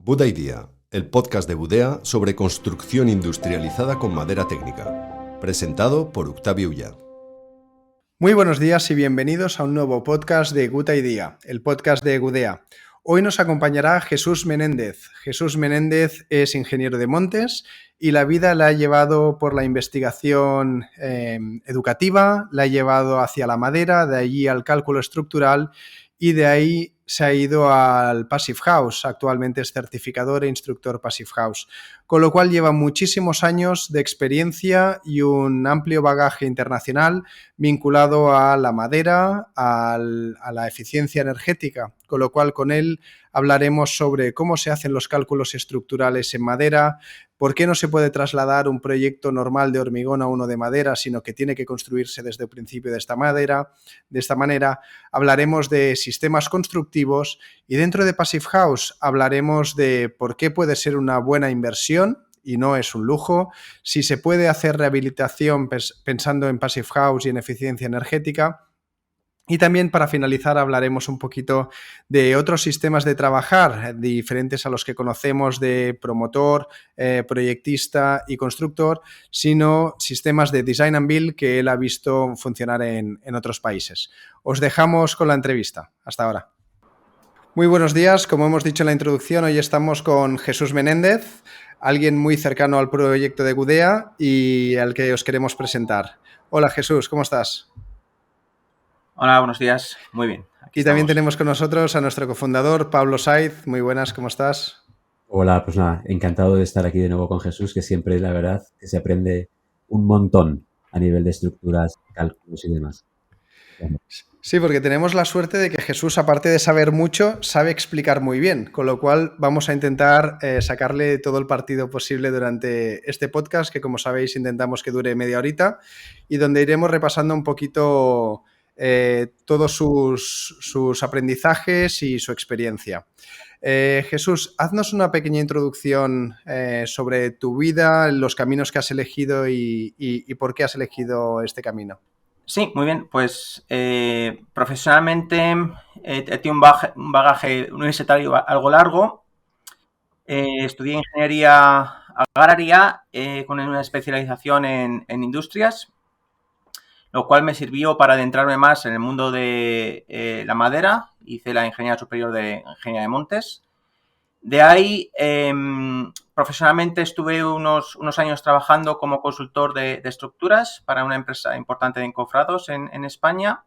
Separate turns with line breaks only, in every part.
Buda Idea, el podcast de Budea sobre construcción industrializada con madera técnica. Presentado por Octavio Ullá.
Muy buenos días y bienvenidos a un nuevo podcast de Buda Idea, el podcast de Budea. Hoy nos acompañará Jesús Menéndez. Jesús Menéndez es ingeniero de montes y la vida la ha llevado por la investigación educativa, la ha llevado hacia la madera, de allí al cálculo estructural y de ahí se ha ido al Passive House. Actualmente es certificador e instructor Passive House, con lo cual lleva muchísimos años de experiencia y un amplio bagaje internacional vinculado a la madera, a la eficiencia energética, con lo cual con él hablaremos sobre cómo se hacen los cálculos estructurales en madera, por qué no se puede trasladar un proyecto normal de hormigón a uno de madera, sino que tiene que construirse desde el principio de esta manera. Hablaremos de sistemas constructivos y dentro de Passive House hablaremos de por qué puede ser una buena inversión y no es un lujo, si se puede hacer rehabilitación pensando en Passive House y en eficiencia energética. Y también para finalizar hablaremos un poquito de otros sistemas de trabajar diferentes a los que conocemos de promotor, proyectista y constructor, sino sistemas de design and build que él ha visto funcionar en otros países. Os dejamos con la entrevista. Hasta ahora. Muy buenos días, como hemos dicho en la introducción, hoy estamos con Jesús Menéndez, alguien muy cercano al proyecto de Budea y al que os queremos presentar. Hola Jesús, ¿cómo estás?
Hola, buenos días. Muy bien.
Aquí también tenemos con nosotros a nuestro cofundador, Pablo Saiz. Muy buenas, ¿cómo estás?
Hola, pues nada, encantado de estar aquí de nuevo con Jesús, que siempre, la verdad, que se aprende un montón a nivel de estructuras, cálculos y demás.
Sí, porque tenemos la suerte de que Jesús, aparte de saber mucho, sabe explicar muy bien, con lo cual vamos a intentar sacarle todo el partido posible durante este podcast, que como sabéis intentamos que dure media horita y donde iremos repasando un poquito todos sus aprendizajes y su experiencia. Jesús, haznos una pequeña introducción sobre tu vida, los caminos que has elegido y por qué has elegido este camino.
Sí, muy bien. Pues profesionalmente he tenido un bagaje universitario algo largo. Estudié ingeniería agraria con una especialización en industrias, lo cual me sirvió para adentrarme más en el mundo de la madera. Hice la ingeniería superior de ingeniería de montes. De ahí, profesionalmente estuve unos años trabajando como consultor de estructuras para una empresa importante de encofrados en España.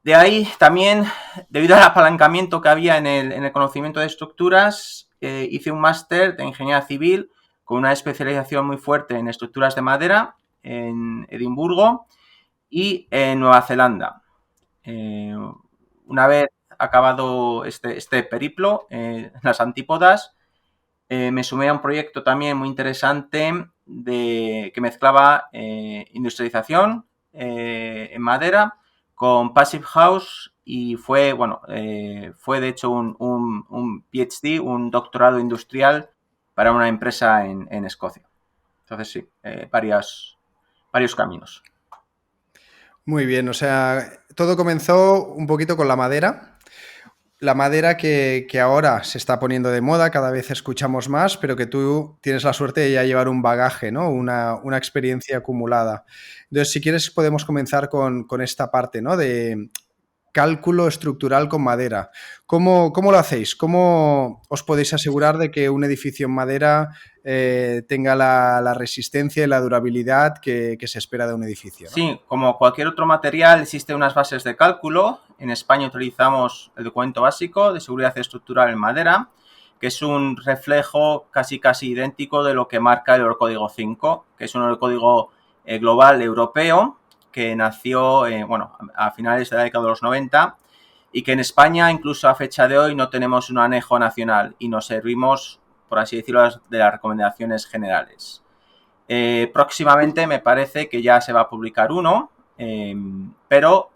De ahí también, debido al apalancamiento que había en el conocimiento de estructuras, hice un máster de ingeniería civil con una especialización muy fuerte en estructuras de madera en Edimburgo y en Nueva Zelanda. Una vez acabado este periplo en las antípodas, me sumé a un proyecto también muy interesante que mezclaba industrialización en madera con Passive House y fue de hecho un PhD, un doctorado industrial para una empresa en Escocia. Entonces sí, varios caminos.
Muy bien, o sea, todo comenzó un poquito con la madera. La madera que ahora se está poniendo de moda, cada vez escuchamos más, pero que tú tienes la suerte de ya llevar un bagaje, ¿no? Una experiencia acumulada. Entonces, si quieres, podemos comenzar con esta parte, ¿no? De cálculo estructural con madera. ¿Cómo lo hacéis? ¿Cómo os podéis asegurar de que un edificio en madera tenga la resistencia y la durabilidad que se espera de un edificio, ¿no?
Sí, como cualquier otro material, existen unas bases de cálculo. En España utilizamos el documento básico de seguridad estructural en madera, que es un reflejo casi idéntico de lo que marca el Eurocódigo 5, que es un Eurocódigo global europeo que nació a finales de la década de los 90 y que en España, incluso a fecha de hoy, no tenemos un anejo nacional y nos servimos, por así decirlo, de las recomendaciones generales. Próximamente me parece que ya se va a publicar uno, pero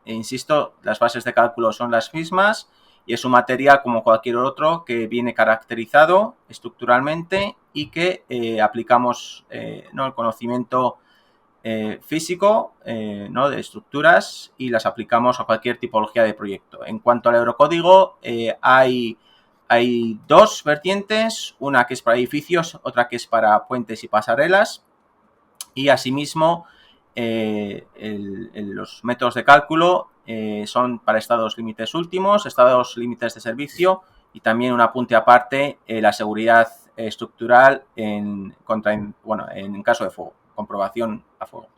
insisto, las bases de cálculo son las mismas y es un material como cualquier otro que viene caracterizado estructuralmente y que aplicamos el conocimiento físico de estructuras y las aplicamos a cualquier tipología de proyecto. En cuanto al Eurocódigo, hay hay dos vertientes, una que es para edificios, otra que es para puentes y pasarelas, y asimismo los métodos de cálculo son para estados límites últimos, estados límites de servicio, y también un apunte aparte, la seguridad estructural en caso de fuego, comprobación a fuego.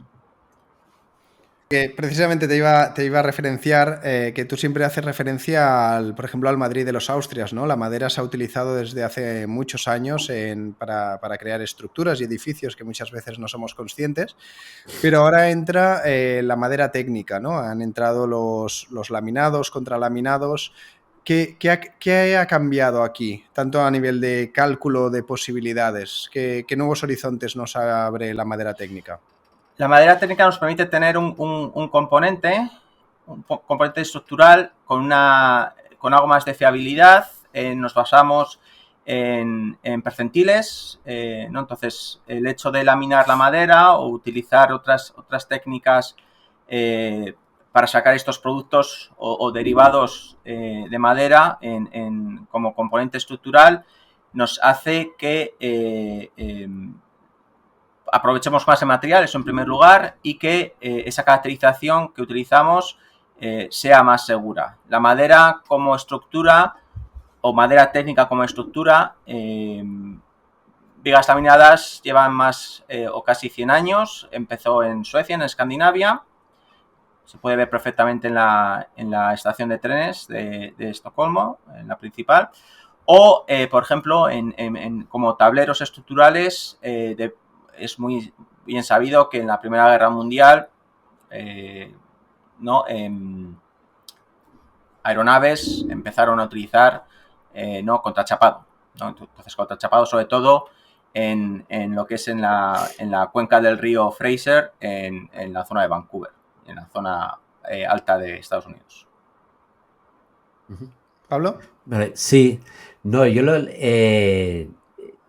Que precisamente te iba a referenciar que tú siempre haces referencia, por ejemplo, al Madrid de los Austrias, ¿no? La madera se ha utilizado desde hace muchos años para crear estructuras y edificios que muchas veces no somos conscientes, pero ahora entra la madera técnica, ¿no? Han entrado los laminados, contralaminados. ¿Qué ha cambiado aquí, tanto a nivel de cálculo de posibilidades? ¿Qué nuevos horizontes nos abre la madera técnica?
La madera técnica nos permite tener un componente estructural con algo más de fiabilidad. Nos basamos en percentiles, ¿no? Entonces, el hecho de laminar la madera o utilizar otras técnicas para sacar estos productos o derivados de madera como componente estructural nos hace que aprovechemos más el material, eso en primer lugar, y que esa caracterización que utilizamos sea más segura. La madera como estructura o madera técnica como estructura, vigas laminadas llevan más o casi 100 años. Empezó en Suecia, en Escandinavia. Se puede ver perfectamente en la estación de trenes de Estocolmo, en la principal. O, por ejemplo, como tableros estructurales es muy bien sabido que en la Primera Guerra Mundial aeronaves empezaron a utilizar contrachapado, ¿no? Entonces, contrachapado sobre todo en lo que es en la cuenca del río Fraser, en la zona de Vancouver, en la zona alta de Estados Unidos.
¿Pablo?
Vale, sí. No,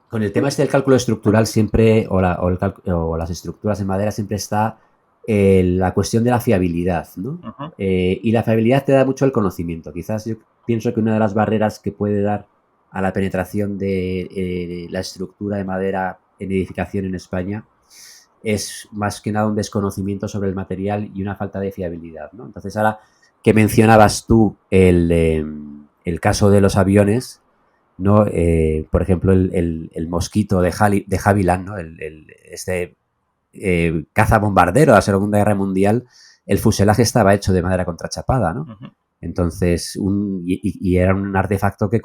con el tema del cálculo estructural siempre, o las estructuras en madera, siempre está la cuestión de la fiabilidad, ¿no?
Uh-huh.
Y la fiabilidad te da mucho el conocimiento. Quizás yo pienso que una de las barreras que puede dar a la penetración de la estructura de madera en edificación en España es más que nada un desconocimiento sobre el material y una falta de fiabilidad, ¿no? Entonces, ahora que mencionabas tú el caso de los aviones, ¿no? Por ejemplo, el Mosquito de Havilland, ¿no? Este caza bombardero de la Segunda Guerra Mundial, el fuselaje estaba hecho de madera contrachapada, ¿no?
Uh-huh.
Entonces, y era un artefacto que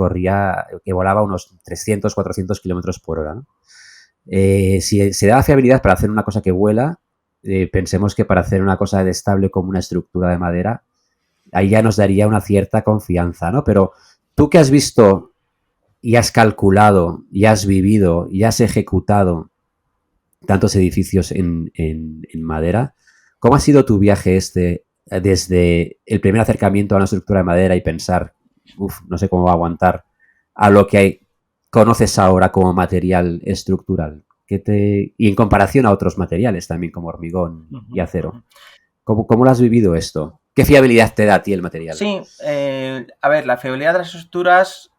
volaba unos 300, 400 kilómetros por hora, ¿no? Si se da fiabilidad para hacer una cosa que vuela, pensemos que para hacer una cosa estable como una estructura de madera, ahí ya nos daría una cierta confianza, ¿no? Pero tú que has visto y has calculado, y has vivido, y has ejecutado tantos edificios en madera, ¿cómo ha sido tu viaje desde el primer acercamiento a una estructura de madera y pensar, no sé cómo va a aguantar, a lo que conoces ahora como material estructural? Y en comparación a otros materiales también, como hormigón y acero. ¿Cómo lo has vivido esto? ¿Qué fiabilidad te da a ti el material?
Sí, a ver, la fiabilidad de las estructuras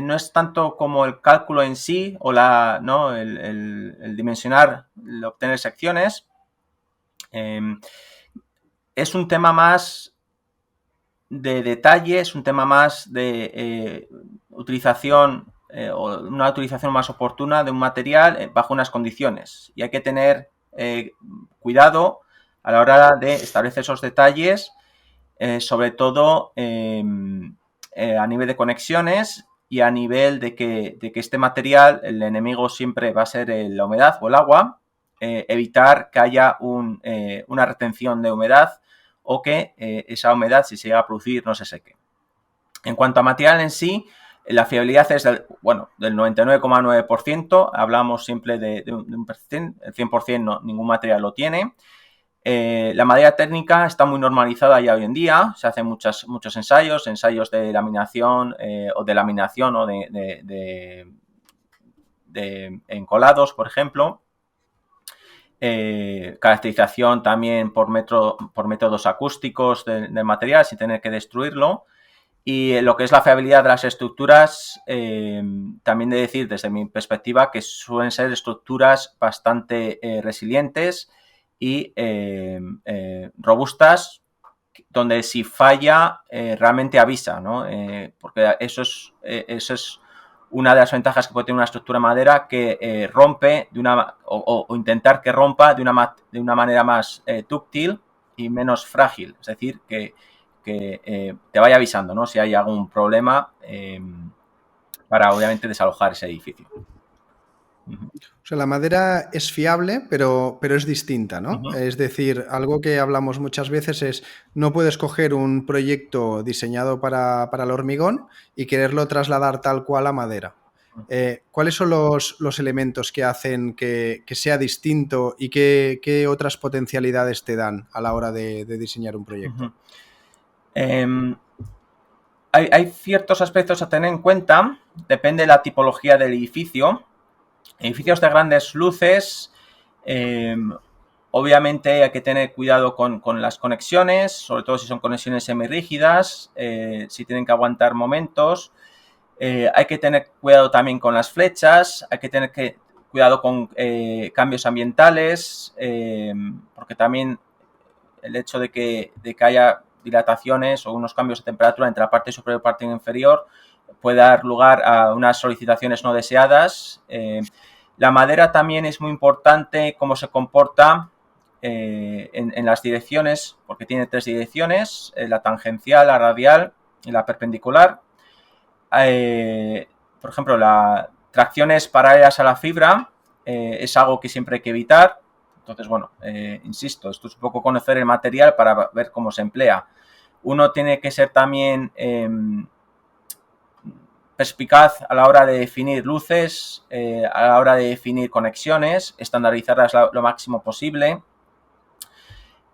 no es tanto como el cálculo en sí o el dimensionar, el obtener secciones. Es un tema más de detalle, es un tema más de utilización o una utilización más oportuna de un material bajo unas condiciones. Y hay que tener cuidado a la hora de establecer esos detalles, sobre todo a nivel de conexiones y a nivel de que este material, el enemigo siempre va a ser la humedad o el agua, evitar que haya una retención de humedad o que esa humedad, si se llega a producir, no se seque. En cuanto a material en sí, la fiabilidad es del 99,9%. Hablamos siempre de un percent, el 100% ningún material lo tiene. La madera técnica está muy normalizada ya hoy en día. Se hacen muchos ensayos de laminación o de laminación o de encolados, por ejemplo. Caracterización también por métodos acústicos del material sin tener que destruirlo. Y lo que es la fiabilidad de las estructuras, también de decir desde mi perspectiva que suelen ser estructuras bastante resilientes y robustas, donde si falla realmente avisa, ¿no? Porque eso es una de las ventajas que puede tener una estructura de madera, que rompe o intentar que rompa de una manera más dúctil y menos frágil, es decir, que te vaya avisando, ¿no? Si hay algún problema, para obviamente desalojar ese edificio.
O sea, la madera es fiable, pero es distinta, ¿no? Es decir, algo que hablamos muchas veces es, no puedes coger un proyecto diseñado para el hormigón y quererlo trasladar tal cual a madera. ¿Cuáles son los elementos que hacen que sea distinto y qué otras potencialidades te dan a la hora de diseñar un proyecto?
Hay ciertos aspectos a tener en cuenta, depende de la tipología del edificio. Edificios de grandes luces, obviamente hay que tener cuidado con las conexiones, sobre todo si son conexiones semirrígidas, si tienen que aguantar momentos. Hay que tener cuidado también con las flechas, hay que tener cuidado con cambios ambientales, porque también el hecho de que haya dilataciones o unos cambios de temperatura entre la parte superior y la parte inferior puede dar lugar a unas solicitaciones no deseadas. La madera también es muy importante, cómo se comporta en las direcciones, porque tiene 3 direcciones, la tangencial, la radial y la perpendicular. Por ejemplo, las tracciones paralelas a la fibra es algo que siempre hay que evitar. Entonces, bueno, insisto, esto es un poco conocer el material para ver cómo se emplea. Uno tiene que ser también perspicaz a la hora de definir luces, a la hora de definir conexiones, estandarizarlas lo máximo posible.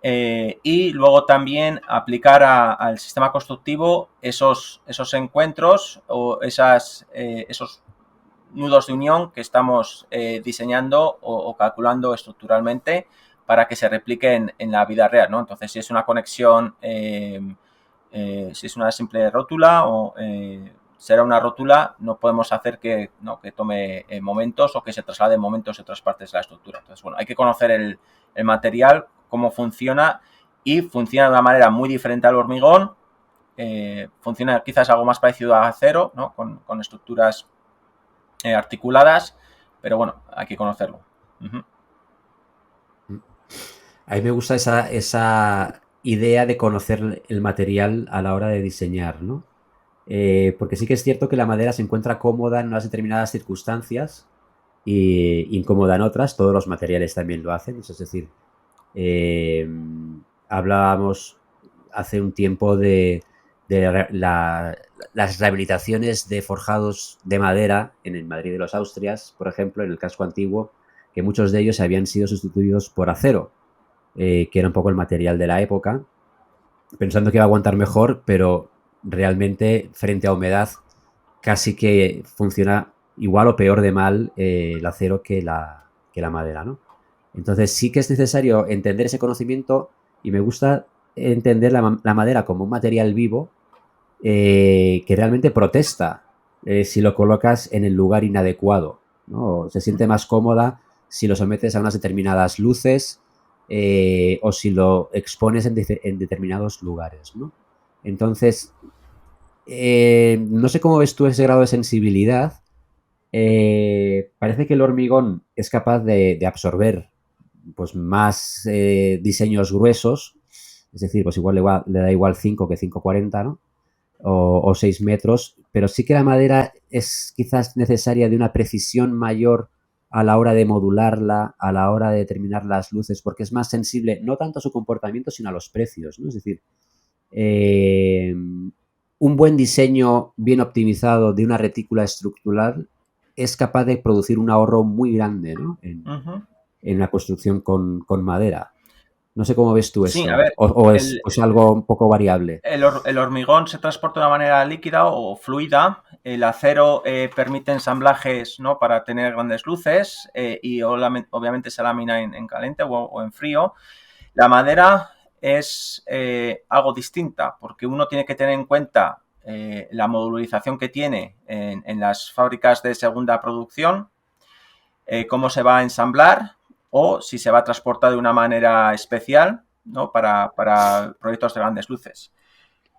Y luego también aplicar al sistema constructivo esos encuentros o esos nudos de unión que estamos diseñando o calculando estructuralmente para que se repliquen en la vida real, ¿no? Entonces, si es una conexión, si es una simple rótula o será una rótula, no podemos hacer que tome momentos o que se traslade momentos de otras partes de la estructura. Entonces, bueno, hay que conocer el material, cómo funciona, y funciona de una manera muy diferente al hormigón. Funciona quizás algo más parecido a acero, ¿no? Con estructuras articuladas, pero bueno, hay que conocerlo.
A mí me gusta esa idea de conocer el material a la hora de diseñar, ¿no? Porque sí que es cierto que la madera se encuentra cómoda en unas determinadas circunstancias e incómoda en otras. Todos los materiales también lo hacen. Es decir, hablábamos hace un tiempo de las rehabilitaciones de forjados de madera en el Madrid de los Austrias, por ejemplo, en el casco antiguo, que muchos de ellos habían sido sustituidos por acero, que era un poco el material de la época, pensando que iba a aguantar mejor, pero realmente frente a humedad casi que funciona igual o peor de mal el acero que la madera, ¿no? Entonces sí que es necesario entender ese conocimiento, y me gusta entender la madera como un material vivo que realmente protesta si lo colocas en el lugar inadecuado, ¿no? Se siente más cómoda si lo sometes a unas determinadas luces o si lo expones en determinados lugares, ¿no? Entonces, no sé cómo ves tú ese grado de sensibilidad. Parece que el hormigón es capaz de absorber pues más diseños gruesos, es decir, pues igual le da igual 5 que 5,40, ¿no? O 6 metros, pero sí que la madera es quizás necesaria de una precisión mayor a la hora de modularla, a la hora de determinar las luces, porque es más sensible no tanto a su comportamiento, sino a los precios, ¿no? Es decir, un buen diseño bien optimizado de una retícula estructural es capaz de producir un ahorro muy grande, ¿no? En la construcción con madera. No sé cómo ves tú eso.
Sí, a ver,
o es algo un poco variable.
El hormigón se transporta de una manera líquida o fluida. El acero permite ensamblajes, ¿no? Para tener grandes luces y obviamente se lamina en caliente o en frío. La madera es algo distinta porque uno tiene que tener en cuenta la modularización que tiene en las fábricas de segunda producción, cómo se va a ensamblar o si se va a transportar de una manera especial, ¿no? para proyectos de grandes luces.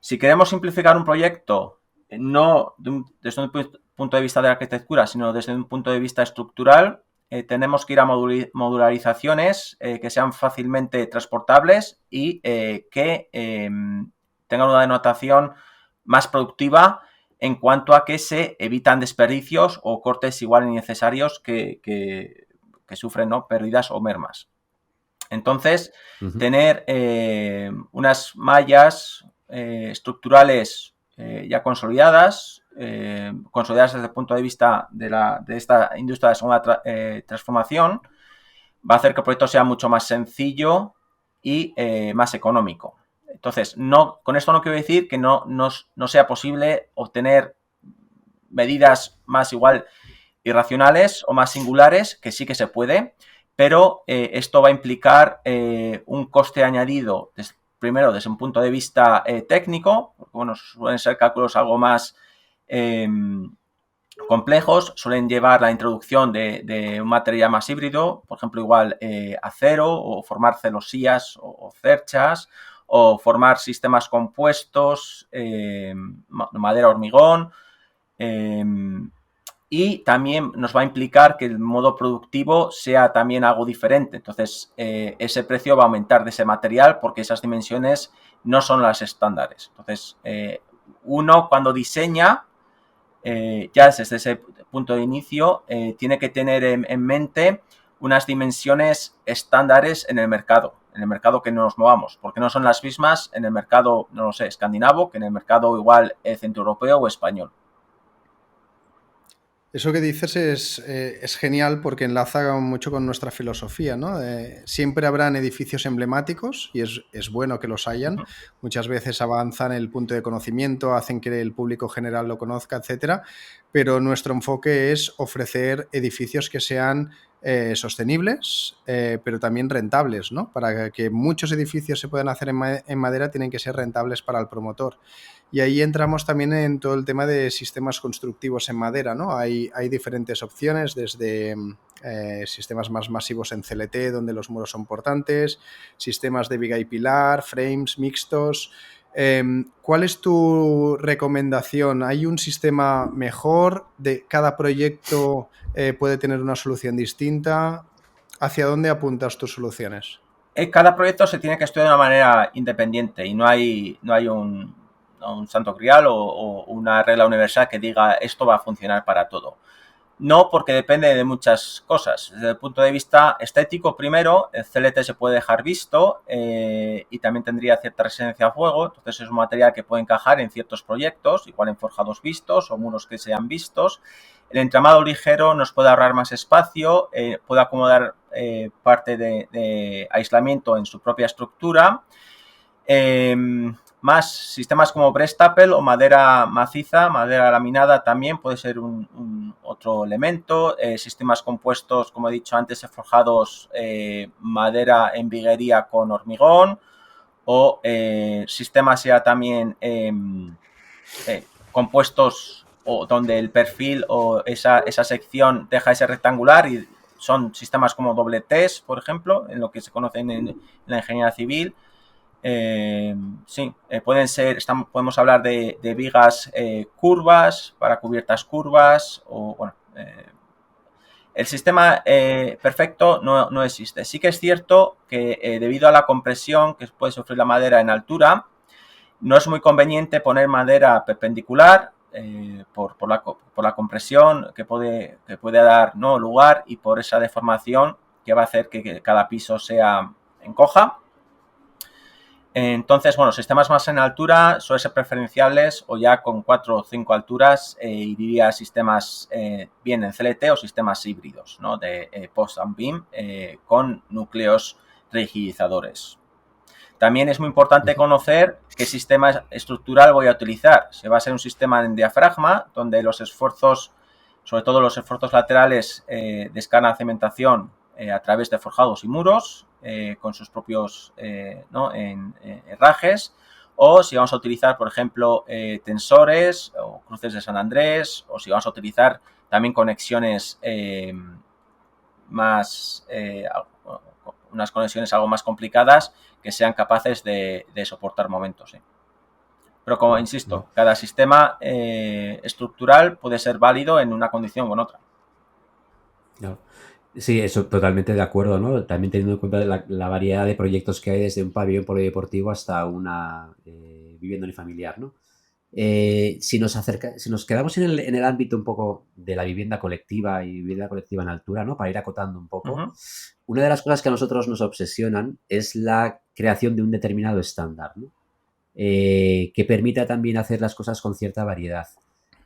Si queremos simplificar un proyecto, no desde un punto de vista de la arquitectura, sino desde un punto de vista estructural, tenemos que ir a modularizaciones que sean fácilmente transportables y que tengan una denotación más productiva en cuanto a que se evitan desperdicios o cortes igual innecesarios que sufren, ¿no? Pérdidas o mermas. Entonces, tener unas mallas estructurales ya consolidadas desde el punto de vista de esta industria de segunda transformación, va a hacer que el proyecto sea mucho más sencillo y más económico. Entonces, con esto no quiero decir que no sea posible obtener medidas más igual irracionales o más singulares, que sí que se puede, pero esto va a implicar un coste añadido, primero desde un punto de vista técnico, porque, bueno, suelen ser cálculos algo más complejos, suelen llevar la introducción de un material más híbrido, por ejemplo, igual acero, o formar celosías o cerchas, o formar sistemas compuestos, madera, hormigón, y también nos va a implicar que el modo productivo sea también algo diferente. Entonces, ese precio va a aumentar de ese material porque esas dimensiones no son las estándares. Entonces, uno cuando diseña, ya desde ese punto de inicio, tiene que tener en mente unas dimensiones estándares en el mercado que nos movamos, porque no son las mismas en el mercado, no lo sé, escandinavo, que en el mercado igual centroeuropeo o español.
Eso que dices es genial porque enlaza mucho con nuestra filosofía, ¿no? Siempre habrán edificios emblemáticos y es bueno que los hayan. Muchas veces avanzan el punto de conocimiento, hacen que el público general lo conozca, etcétera. Pero nuestro enfoque es ofrecer edificios que sean sostenibles, pero también rentables, ¿no? Para que muchos edificios se puedan hacer en madera, tienen que ser rentables para el promotor. Y ahí entramos también en todo el tema de sistemas constructivos en madera, ¿no? Hay diferentes opciones, desde sistemas más masivos en CLT, donde los muros son portantes, sistemas de viga y pilar, frames mixtos. ¿Cuál es tu recomendación? ¿Hay un sistema mejor? ¿De cada proyecto puede tener una solución distinta? ¿Hacia dónde apuntas tus soluciones?
Cada proyecto se tiene que estudiar de una manera independiente y no hay un santo grial o una regla universal que diga esto va a funcionar para todo. No, porque depende de muchas cosas. Desde el punto de vista estético, primero, el CLT se puede dejar visto y también tendría cierta resistencia a fuego. Entonces es un material que puede encajar en ciertos proyectos, igual en forjados vistos o muros que sean vistos. El entramado ligero nos puede ahorrar más espacio, puede acomodar parte de aislamiento en su propia estructura. Más sistemas como Brestapel o madera maciza, madera laminada también puede ser otro elemento. Sistemas compuestos, como he dicho antes, forjados madera en viguería con hormigón, o sistemas ya también compuestos o donde el perfil o esa sección deja de ser rectangular y son sistemas como doble T's, por ejemplo, en lo que se conoce en la ingeniería civil. Pueden ser, podemos hablar de vigas curvas para cubiertas curvas o, bueno, el sistema perfecto no existe. Sí que es cierto que debido a la compresión que puede sufrir la madera en altura, no es muy conveniente poner madera perpendicular por la compresión que puede dar, ¿no?, lugar, y por esa deformación que va a hacer que cada piso sea encoja. Entonces, bueno, sistemas más en altura suelen ser preferenciables, o ya con 4 o 5 alturas iría sistemas bien en CLT o sistemas híbridos, ¿no?, de post and beam con núcleos rigidizadores. También es muy importante conocer qué sistema estructural voy a utilizar. Si va a ser un sistema en diafragma, donde los esfuerzos, sobre todo los esfuerzos laterales, descargan la cementación a través de forjados y muros, con sus propios herrajes, o si vamos a utilizar, por ejemplo, tensores o cruces de San Andrés, o si vamos a utilizar también conexiones unas conexiones algo más complicadas que sean capaces de soportar momentos. ¿Sí? Pero como insisto, cada sistema estructural puede ser válido en una condición o en otra.
No. Sí, eso totalmente de acuerdo, ¿no? También teniendo en cuenta la variedad de proyectos que hay desde un pabellón polideportivo hasta una vivienda unifamiliar, ¿no? Si nos quedamos en el ámbito un poco de la vivienda colectiva y vivienda colectiva en altura, ¿no? Para ir acotando un poco, una de las cosas que a nosotros nos obsesionan es la creación de un determinado estándar, ¿no? Que permita también hacer las cosas con cierta variedad.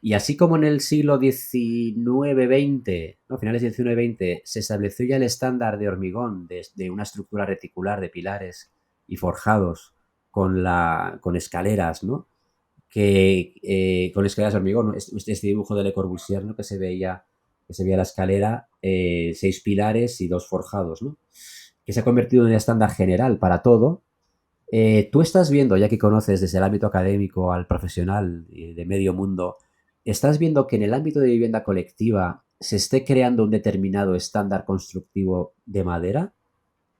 Y así como en el siglo XIX-XX, ¿no? Finales del XIX-XX, se estableció ya el estándar de hormigón de una estructura reticular de pilares y forjados con escaleras, ¿no? Con escaleras de hormigón, ¿no? Este dibujo de Le Corbusier, ¿no? que se veía la escalera, 6 pilares y 2 forjados, ¿no? Que se ha convertido en el estándar general para todo. Tú estás viendo, ya que conoces desde el ámbito académico al profesional de medio mundo, ¿estás viendo que en el ámbito de vivienda colectiva se esté creando un determinado estándar constructivo de madera?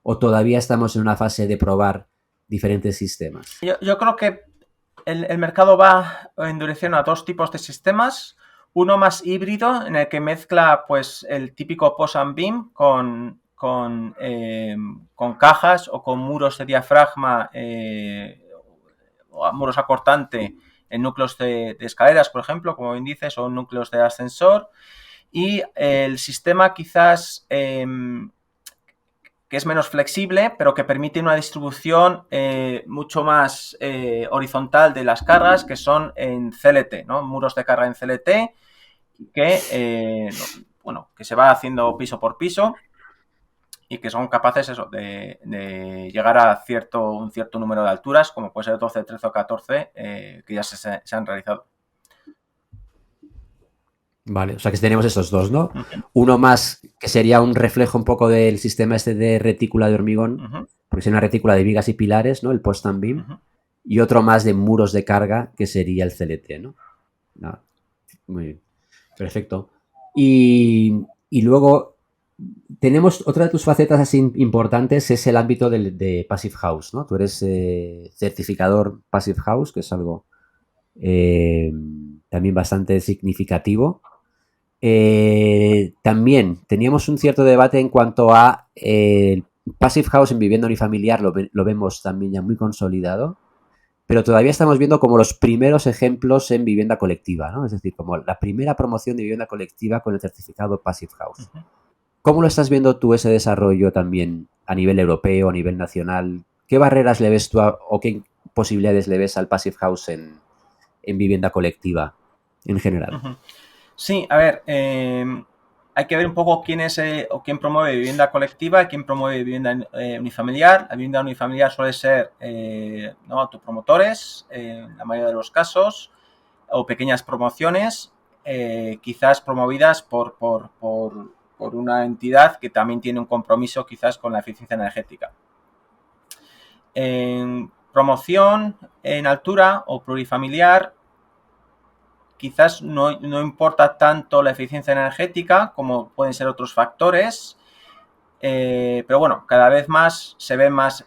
¿O todavía estamos en una fase de probar diferentes sistemas?
Yo creo que el mercado va en dirección a 2 tipos de sistemas. Uno más híbrido, en el que mezcla pues el típico post and beam con cajas o con muros de diafragma o muros a cortante en núcleos de escaleras, por ejemplo, como bien dices, o núcleos de ascensor. Y el sistema quizás que es menos flexible, pero que permite una distribución mucho más horizontal de las cargas, que son en CLT, ¿no? Muros de carga en CLT, que se va haciendo piso por piso y que son capaces de llegar a un cierto número de alturas, como puede ser 12, 13 o 14, que ya se han realizado.
Vale, o sea que tenemos estos dos, ¿no? Uno más que sería un reflejo un poco del sistema este de retícula de hormigón, porque es una retícula de vigas y pilares, ¿no? El post and beam. Y otro más de muros de carga, que sería el CLT, ¿no? Muy bien. Perfecto. Y luego tenemos otra de tus facetas así importantes, es el ámbito de Passive House, ¿no? Tú eres certificador Passive House, que es algo también bastante significativo. También teníamos un cierto debate en cuanto a Passive House en vivienda unifamiliar, lo vemos también ya muy consolidado, pero todavía estamos viendo como los primeros ejemplos en vivienda colectiva, ¿no? Es decir, como la primera promoción de vivienda colectiva con el certificado Passive House. ¿Cómo lo estás viendo tú ese desarrollo también a nivel europeo, a nivel nacional? ¿Qué barreras le ves tú o qué posibilidades le ves al Passive House en vivienda colectiva en general?
Sí, a ver, hay que ver un poco quién es o quién promueve vivienda colectiva y quién promueve vivienda unifamiliar. La vivienda unifamiliar suele ser autopromotores, en la mayoría de los casos, o pequeñas promociones, quizás promovidas por una entidad que también tiene un compromiso quizás con la eficiencia energética. En promoción en altura o plurifamiliar, quizás no importa tanto la eficiencia energética como pueden ser otros factores, pero bueno, cada vez más se ven más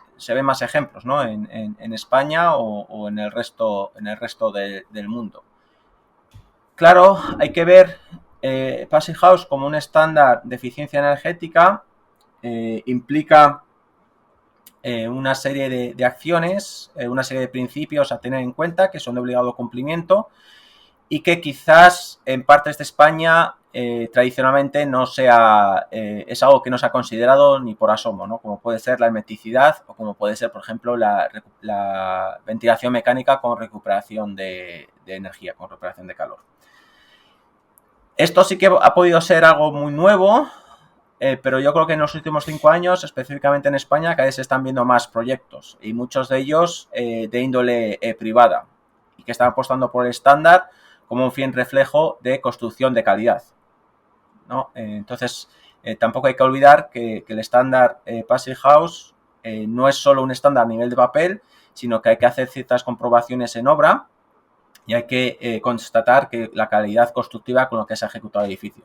ejemplos, ¿no? en España o en el resto del mundo. Claro, hay que ver Passive House como un estándar de eficiencia energética. Implica una serie de acciones, una serie de principios a tener en cuenta que son de obligado cumplimiento y que quizás en partes de España tradicionalmente no sea, es algo que no se ha considerado ni por asomo, ¿no? Como puede ser la hermeticidad o como puede ser, por ejemplo, la ventilación mecánica con recuperación de energía, con recuperación de calor. Esto sí que ha podido ser algo muy nuevo, pero yo creo que en los últimos 5 años, específicamente en España, cada vez se están viendo más proyectos y muchos de ellos de índole privada y que están apostando por el estándar como un fiel reflejo de construcción de calidad, ¿no? Entonces, tampoco hay que olvidar que el estándar Passive House no es solo un estándar a nivel de papel, sino que hay que hacer ciertas comprobaciones en obra y hay que constatar que la calidad constructiva con la que se ha ejecutado el edificio.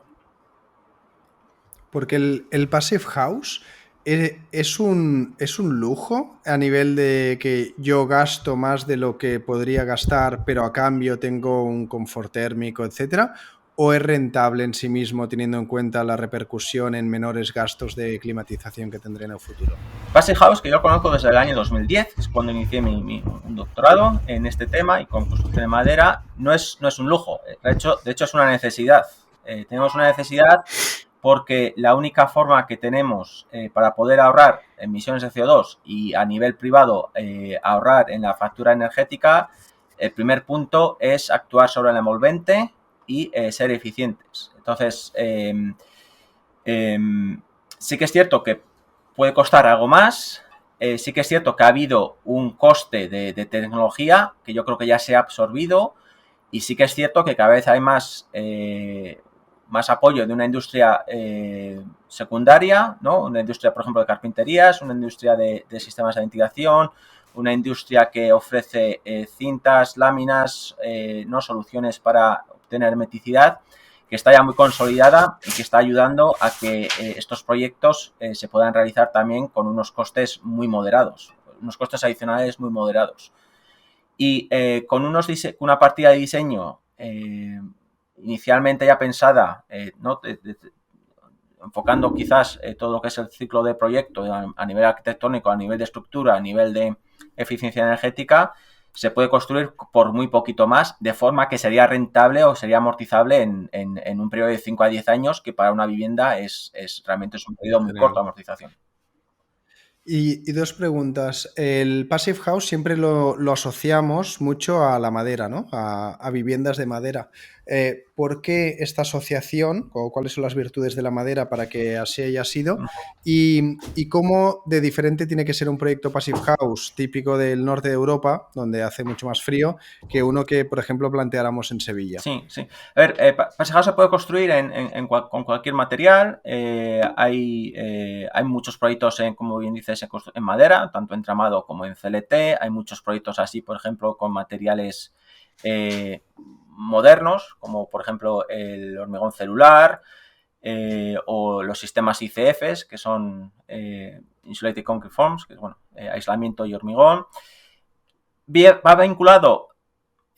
Porque el Passive House es un lujo a nivel de que yo gasto más de lo que podría gastar, pero a cambio tengo un confort térmico, etcétera, ¿o es rentable en sí mismo teniendo en cuenta la repercusión en menores gastos de climatización que tendré en el futuro?
Passive House, que yo conozco desde el año 2010, que es cuando inicié un doctorado en este tema y con construcción de madera, no es un lujo, de hecho es una necesidad. Tenemos una necesidad porque la única forma que tenemos para poder ahorrar emisiones de CO2 y a nivel privado ahorrar en la factura energética, el primer punto es actuar sobre el envolvente y ser eficientes. Entonces, sí que es cierto que puede costar algo más, sí que es cierto que ha habido un coste de tecnología que yo creo que ya se ha absorbido y sí que es cierto que cada vez hay más apoyo de una industria secundaria, ¿no? Una industria, por ejemplo, de carpinterías, una industria de sistemas de ventilación, una industria que ofrece cintas, láminas, ¿no? Soluciones para obtener hermeticidad, que está ya muy consolidada y que está ayudando a que estos proyectos se puedan realizar también con unos costes muy moderados, unos costes adicionales muy moderados. Y con una partida de diseño inicialmente ya pensada, ¿no? Enfocando quizás todo lo que es el ciclo de proyecto a nivel arquitectónico, a nivel de estructura, a nivel de eficiencia energética, se puede construir por muy poquito más, de forma que sería rentable o sería amortizable en un periodo de 5 a 10 años, que para una vivienda realmente es un periodo muy corto de amortización.
Y dos preguntas. El Passive House siempre lo asociamos mucho a la madera, ¿no? A viviendas de madera. ¿Por qué esta asociación o cuáles son las virtudes de la madera para que así haya sido? Y cómo de diferente tiene que ser un proyecto Passive House típico del norte de Europa, donde hace mucho más frío, que uno que, por ejemplo, planteáramos en Sevilla.
Sí, sí. A ver, Passive House se puede construir con cualquier material. Hay muchos proyectos, como bien dices, en madera, tanto en tramado como en CLT. Hay muchos proyectos así, por ejemplo, con materiales modernos, como por ejemplo el hormigón celular o los sistemas ICFs, que son Insulated Concrete Forms, que es aislamiento y hormigón. Va vinculado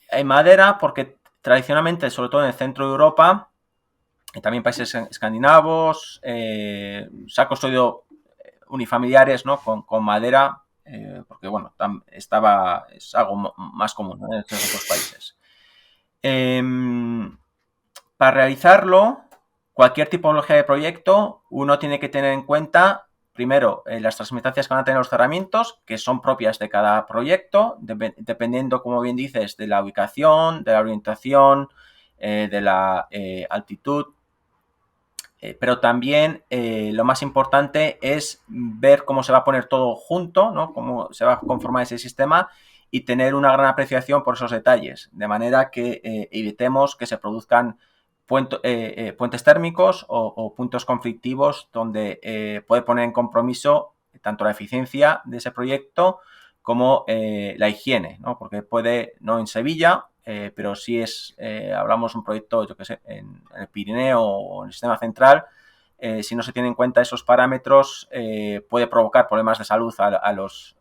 en madera porque tradicionalmente, sobre todo en el centro de Europa y también países escandinavos, se ha construido unifamiliares, ¿no? con madera, porque bueno, es algo más común, ¿no? en otros países. Para realizarlo, cualquier tipología de proyecto, uno tiene que tener en cuenta, primero, las transmitancias que van a tener los cerramientos, que son propias de cada proyecto, dependiendo, como bien dices, de la ubicación, de la orientación, de la altitud. Pero también lo más importante es ver cómo se va a poner todo junto, ¿no? Cómo se va a conformar ese sistema y tener una gran apreciación por esos detalles, de manera que evitemos que se produzcan puentes térmicos o puntos conflictivos donde puede poner en compromiso tanto la eficiencia de ese proyecto como la higiene, ¿no? Porque puede, no en Sevilla, pero si hablamos de un proyecto, yo que sé, en el Pirineo o en el sistema central, si no se tienen en cuenta esos parámetros, puede provocar problemas de salud a los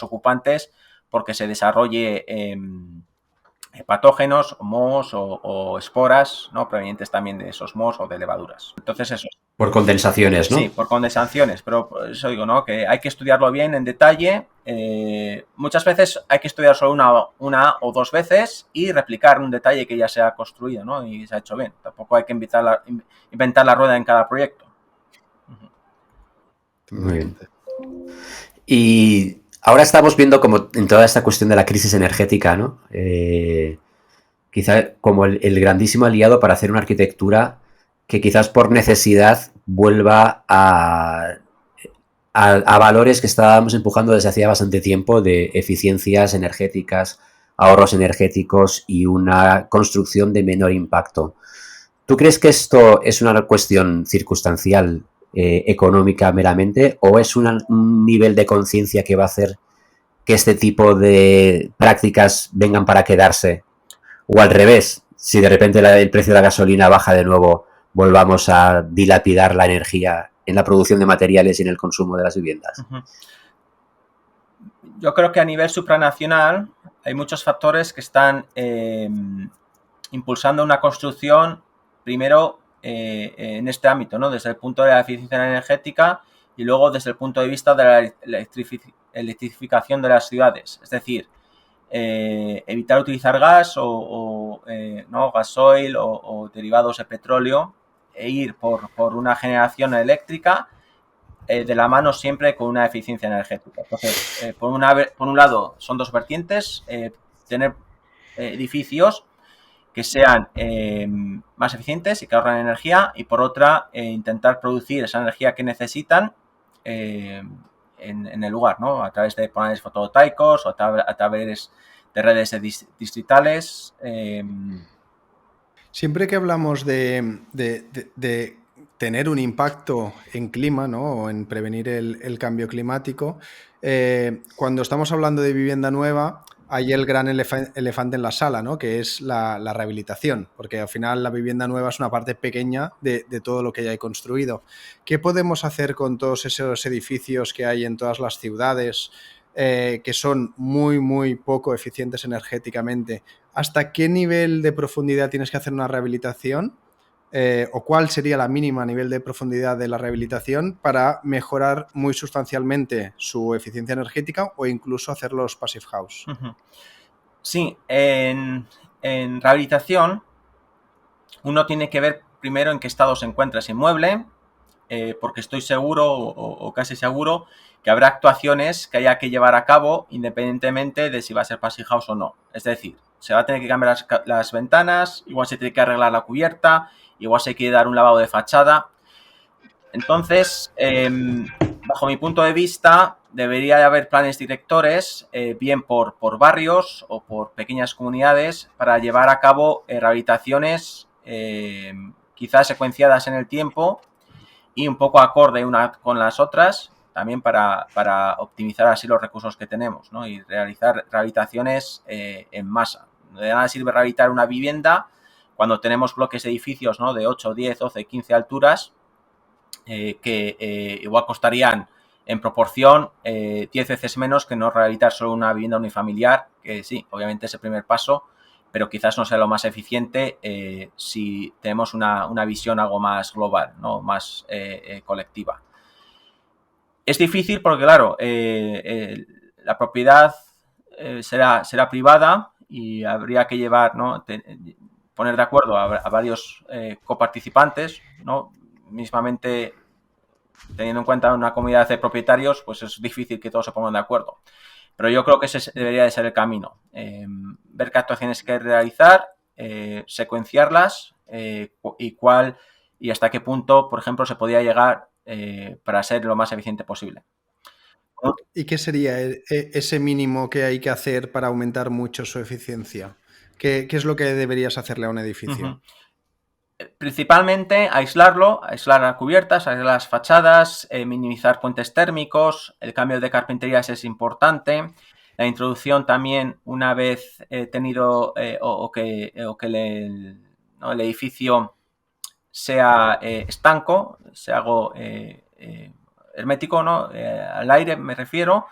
ocupantes, porque se desarrolle patógenos, mohos o esporas, ¿no? Provenientes también de esos mohos o de levaduras. Entonces eso.
Por condensaciones, ¿no?
Sí, por condensaciones, pero por eso digo, ¿no? Que hay que estudiarlo bien en detalle. Muchas veces hay que estudiar solo una o dos veces y replicar un detalle que ya se ha construido, ¿no? Y se ha hecho bien. Tampoco hay que inventar la rueda en cada proyecto.
Muy bien. Y ahora estamos viendo como en toda esta cuestión de la crisis energética, ¿no? Quizá como el grandísimo aliado para hacer una arquitectura que quizás por necesidad vuelva a valores que estábamos empujando desde hacía bastante tiempo de eficiencias energéticas, ahorros energéticos y una construcción de menor impacto. ¿Tú crees que esto es una cuestión circunstancial, económica meramente, o es un nivel de conciencia que va a hacer que este tipo de prácticas vengan para quedarse? O al revés, si de repente el precio de la gasolina baja de nuevo, volvamos a dilapidar la energía en la producción de materiales y en el consumo de las viviendas.
Yo creo que a nivel supranacional hay muchos factores que están impulsando una construcción, primero en este ámbito, ¿no? Desde el punto de la eficiencia energética y luego desde el punto de vista de la electrificación de las ciudades. Es decir, evitar utilizar gas ¿no? gasoil o derivados de petróleo e ir por una generación eléctrica de la mano siempre con una eficiencia energética. Entonces, por un lado, son dos vertientes, tener edificios que sean más eficientes y que ahorren energía, y por otra, intentar producir esa energía que necesitan en el lugar, ¿no? A través de paneles fotovoltaicos o a través de redes distritales.
Siempre que hablamos de tener un impacto en clima, ¿no? O en prevenir el cambio climático, cuando estamos hablando de vivienda nueva, hay el gran elefante en la sala, ¿no? Que es la rehabilitación, porque al final la vivienda nueva es una parte pequeña de todo lo que ya hay construido. ¿Qué podemos hacer con todos esos edificios que hay en todas las ciudades, que son muy, muy poco eficientes energéticamente? ¿Hasta qué nivel de profundidad tienes que hacer una rehabilitación? ¿O cuál sería la mínima nivel de profundidad de la rehabilitación para mejorar muy sustancialmente su eficiencia energética o incluso hacer los passive house?
Sí, en rehabilitación uno tiene que ver primero en qué estado se encuentra ese inmueble, porque estoy seguro o casi seguro que habrá actuaciones que haya que llevar a cabo independientemente de si va a ser passive house o no. Es decir, se va a tener que cambiar las ventanas, igual se tiene que arreglar la cubierta, igual se quiere dar un lavado de fachada. Entonces, bajo mi punto de vista, debería de haber planes directores, bien por barrios o por pequeñas comunidades, para llevar a cabo rehabilitaciones quizás secuenciadas en el tiempo y un poco acorde una con las otras, también para optimizar así los recursos que tenemos, ¿no? Y realizar rehabilitaciones en masa. De nada sirve rehabilitar una vivienda cuando tenemos bloques de edificios, ¿no? De 8, 10, 12, 15 alturas, que igual costarían en proporción 10 veces menos que no rehabilitar solo una vivienda unifamiliar, que sí, obviamente es el primer paso, pero quizás no sea lo más eficiente si tenemos una visión algo más global, ¿no? Más colectiva. Es difícil porque, claro, la propiedad será privada y habría que llevar, ¿no? Poner de acuerdo a varios coparticipantes, ¿no? Mismamente, teniendo en cuenta una comunidad de propietarios, pues es difícil que todos se pongan de acuerdo. Pero yo creo que ese debería de ser el camino. Ver qué actuaciones hay que realizar, secuenciarlas y hasta qué punto, por ejemplo, se podría llegar para ser lo más eficiente posible.
¿Y qué sería ese mínimo que hay que hacer para aumentar mucho su eficiencia? ¿Qué es lo que deberías hacerle a un edificio?
Principalmente aislar las cubiertas, aislar las fachadas, minimizar puentes térmicos. El cambio de carpinterías es importante. La introducción también, una vez tenido que el edificio sea estanco, sea algo hermético, ¿no? Al aire me refiero.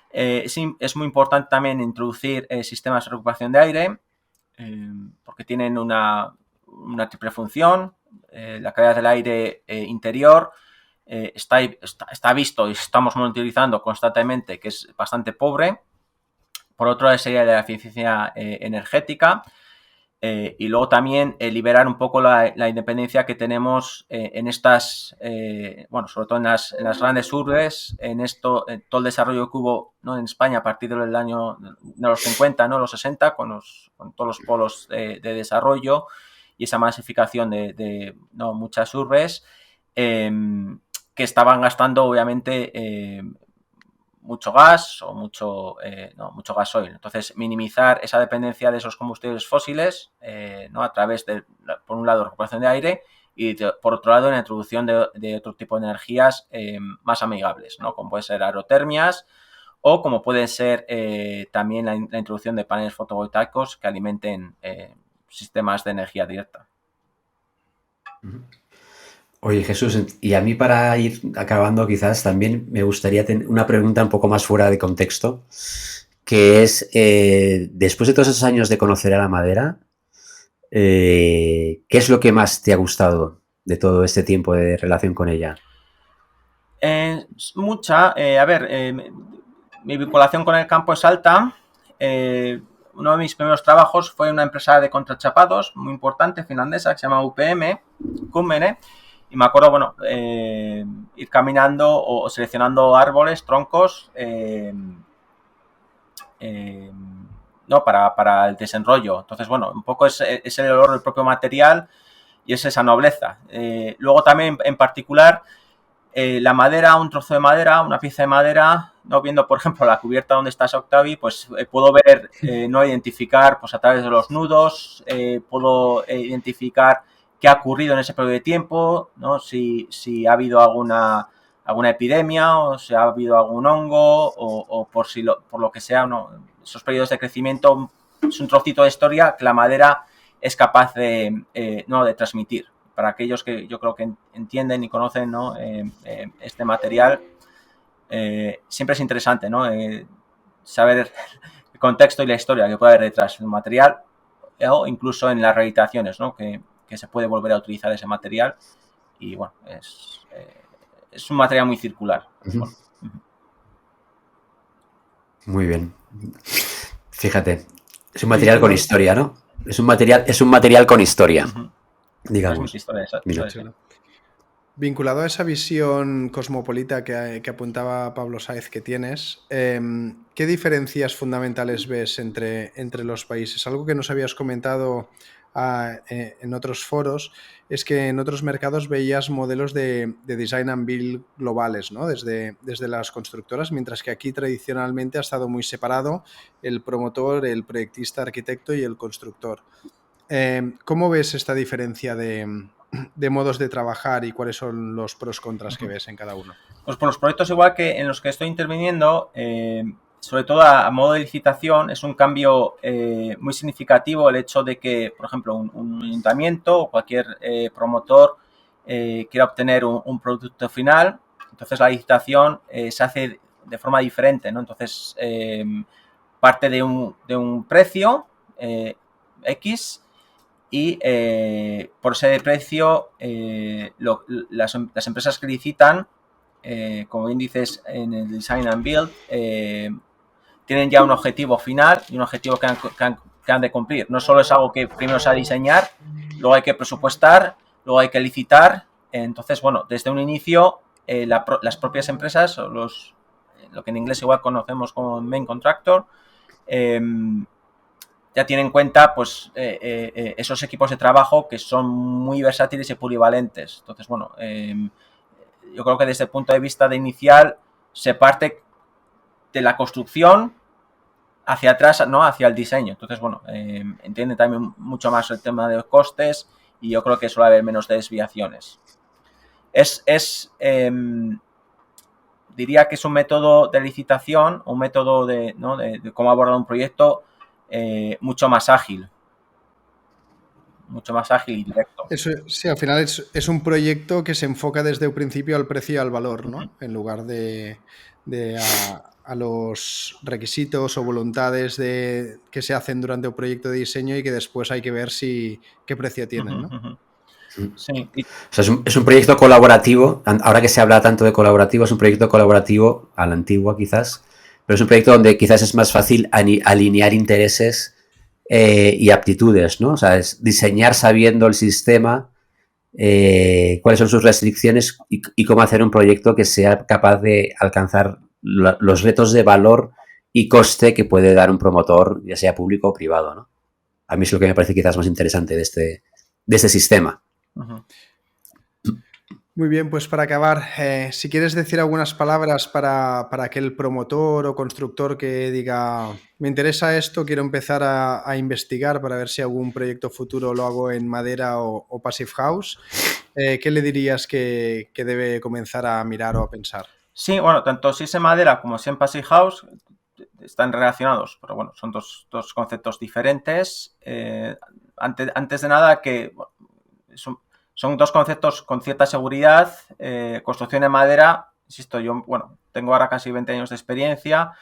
Es muy importante también introducir sistemas de recuperación de aire, porque tienen una triple función. La calidad del aire interior está visto y estamos monitorizando constantemente que es bastante pobre. Por otro lado, sería de la eficiencia energética. Y luego también liberar un poco la independencia que tenemos en estas, sobre todo en las grandes urbes, en todo el desarrollo que hubo, ¿no? En España a partir del año de los 50, ¿no? Los 60, con todos los polos de desarrollo y esa masificación de muchas urbes que estaban gastando obviamente mucho gas o mucho gasoil. Entonces, minimizar esa dependencia de esos combustibles fósiles, a través de, por un lado, recuperación de aire y, por otro lado, la introducción de otro tipo de energías más amigables, ¿no? Como puede ser aerotermias o como puede ser también la introducción de paneles fotovoltaicos que alimenten sistemas de energía directa.
Oye, Jesús, y a mí para ir acabando quizás también me gustaría tener una pregunta un poco más fuera de contexto, que es, después de todos esos años de conocer a la madera, ¿qué es lo que más te ha gustado de todo este tiempo de relación con ella?
Mucha. Mi vinculación con el campo es alta. Uno de mis primeros trabajos fue en una empresa de contrachapados muy importante finlandesa que se llama UPM, Kymmene, y me acuerdo, bueno, ir caminando o seleccionando árboles, troncos, no, para el desenrollo. Entonces, bueno, un poco es el olor del propio material y es esa nobleza. Luego también, en particular, la madera, un trozo de madera, una pieza de madera, no viendo, por ejemplo, la cubierta donde está Octavi, pues puedo ver, no identificar, pues a través de los nudos, puedo identificar qué ha ocurrido en ese periodo de tiempo, ¿no? Si ha habido alguna epidemia o si ha habido algún hongo o por lo que sea, ¿no? Esos periodos de crecimiento es un trocito de historia que la madera es capaz de transmitir. Para aquellos que yo creo que entienden y conocen, ¿no? Este material, siempre es interesante, ¿no? Saber el contexto y la historia que puede haber detrás del material o incluso en las rehabilitaciones, ¿no? Que se puede volver a utilizar ese material y bueno, es un material muy circular.
Uh-huh. Muy bien. Fíjate, es un material con historia, ¿no? Es un material con historia.
Uh-huh.
Digamos.
Vinculado a esa visión cosmopolita que apuntaba Pablo Sáez que tienes, ¿qué diferencias fundamentales ves entre los países? Algo que nos habías comentado en otros foros es que en otros mercados veías modelos de design and build globales, ¿no? Desde las constructoras, mientras que aquí tradicionalmente ha estado muy separado el promotor, el proyectista, arquitecto y el constructor. ¿Cómo ves esta diferencia de modos de trabajar y cuáles son los pros contras que ves en cada uno?
Pues por los proyectos igual que en los que estoy interviniendo, sobre todo a modo de licitación, es un cambio muy significativo el hecho de que, por ejemplo, un ayuntamiento o cualquier promotor quiera obtener un producto final. Entonces la licitación se hace de forma diferente, ¿no? Entonces parte de un precio X y por ese precio las empresas que licitan, como bien dices en el Design and Build, tienen ya un objetivo final y un objetivo que han de cumplir. No solo es algo que primero se ha de diseñar, luego hay que presupuestar, luego hay que licitar. Entonces, bueno, desde un inicio las propias empresas, o lo que en inglés igual conocemos como main contractor, ya tienen en cuenta pues esos equipos de trabajo que son muy versátiles y polivalentes. Entonces, bueno, yo creo que desde el punto de vista de inicial se parte de la construcción hacia atrás, ¿no? Hacia el diseño. Entonces, bueno, entiende también mucho más el tema de los costes y yo creo que suele haber menos desviaciones. Diría que es un método de licitación, un método de cómo abordar un proyecto mucho más ágil y directo.
Eso, sí, al final es un proyecto que se enfoca desde el principio al precio y al valor, ¿no? En lugar de a los requisitos o voluntades que se hacen durante un proyecto de diseño y que después hay que ver qué precio tienen, ¿no?
Sí.
O sea, es un proyecto colaborativo. Ahora que se habla tanto de colaborativo, es un proyecto colaborativo a la antigua quizás, pero es un proyecto donde quizás es más fácil alinear intereses y aptitudes, ¿no? O sea, es diseñar sabiendo el sistema, cuáles son sus restricciones y cómo hacer un proyecto que sea capaz de alcanzar los retos de valor y coste que puede dar un promotor, ya sea público o privado, ¿no? A mí es lo que me parece quizás más interesante de este sistema.
Uh-huh.
Muy bien, pues para acabar, si quieres decir algunas palabras para aquel promotor o constructor que diga, me interesa esto, quiero empezar a investigar para ver si algún proyecto futuro lo hago en madera o Passive House, ¿qué le dirías que debe comenzar a mirar o a pensar?
Sí, bueno, tanto si es en madera como si en Passive House están relacionados, pero bueno, son dos conceptos diferentes. Antes de nada, que son dos conceptos con cierta seguridad. Construcción en madera, insisto, yo, bueno, tengo ahora casi 20 años de experiencia,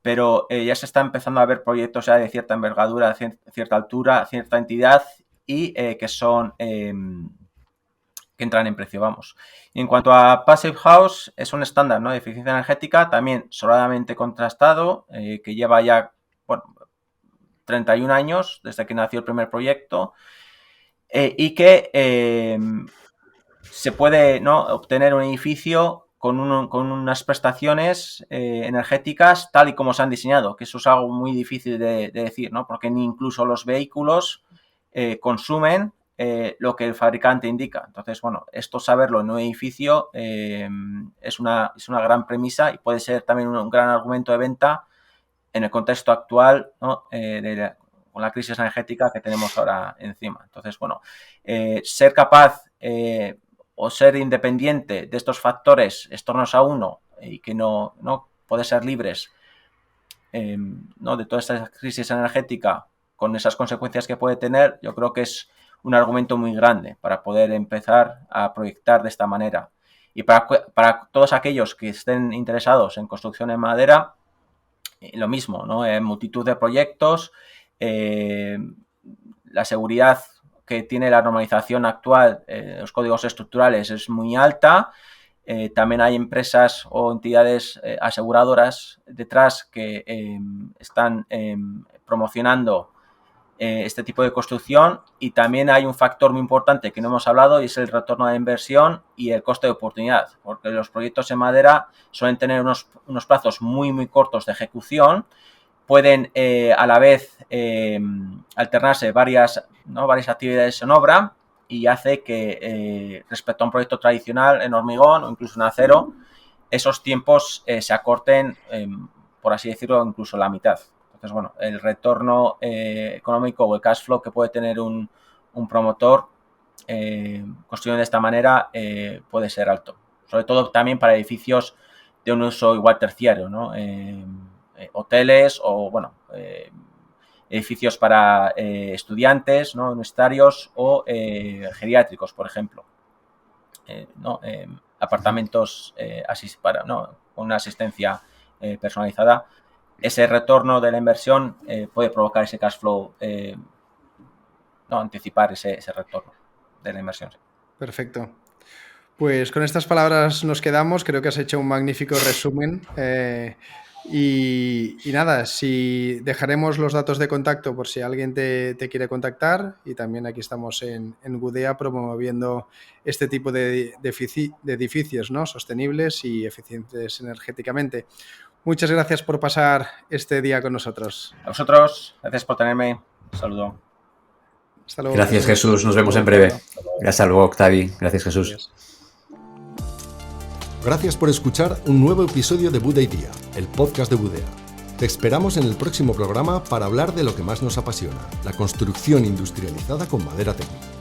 pero ya se está empezando a ver proyectos ya de cierta envergadura, de cierta altura, cierta entidad y que son... que entran en precio, vamos. Y en cuanto a Passive House, es un estándar, ¿no?, de eficiencia energética, también sobradamente contrastado, que lleva ya, bueno, 31 años desde que nació el primer proyecto, y que se puede, ¿no?, obtener un edificio con unas prestaciones energéticas tal y como se han diseñado, que eso es algo muy difícil de decir, ¿no?, porque ni incluso los vehículos consumen lo que el fabricante indica. Entonces, bueno, esto saberlo en un edificio es una gran premisa y puede ser también un gran argumento de venta en el contexto actual, ¿no?, con la crisis energética que tenemos ahora encima. Entonces, bueno, ser capaz o ser independiente de estos factores externos a uno y que no poder ser libres ¿no?, de toda esta crisis energética con esas consecuencias que puede tener, yo creo que es un argumento muy grande para poder empezar a proyectar de esta manera. Y para todos aquellos que estén interesados en construcción en madera, lo mismo, ¿no?, multitud de proyectos, la seguridad que tiene la normalización actual, los códigos estructurales, es muy alta. También hay empresas o entidades aseguradoras detrás que están promocionando este tipo de construcción, y también hay un factor muy importante que no hemos hablado y es el retorno de la inversión y el coste de oportunidad, porque los proyectos en madera suelen tener unos plazos muy, muy cortos de ejecución, pueden a la vez alternarse varias actividades en obra y hace que respecto a un proyecto tradicional en hormigón o incluso en acero, esos tiempos se acorten, por así decirlo, incluso la mitad. Entonces, bueno, el retorno económico o el cash flow que puede tener un promotor construyendo de esta manera puede ser alto. Sobre todo también para edificios de un uso igual terciario, ¿no? Hoteles o, bueno, edificios para estudiantes, ¿no?, universitarios o geriátricos, por ejemplo. ¿No? Apartamentos con una asistencia personalizada. Ese retorno de la inversión puede provocar ese cash flow, anticipar ese retorno de la inversión.
Perfecto. Pues con estas palabras nos quedamos. Creo que has hecho un magnífico resumen. Y nada, si dejaremos los datos de contacto por si alguien te quiere contactar, y también aquí estamos en Gudea promoviendo este tipo de edificios, ¿no?, sostenibles y eficientes energéticamente. Muchas gracias por pasar este día con nosotros.
A vosotros, gracias por tenerme. Un saludo.
Hasta luego.
Gracias, Jesús. Nos vemos en breve. Hasta luego, Octavi. Gracias, Jesús.
Adiós.
Gracias por escuchar un nuevo episodio de Buda Idea, el podcast de Budea. Te esperamos en el próximo programa para hablar de lo que más nos apasiona, la construcción industrializada con madera técnica.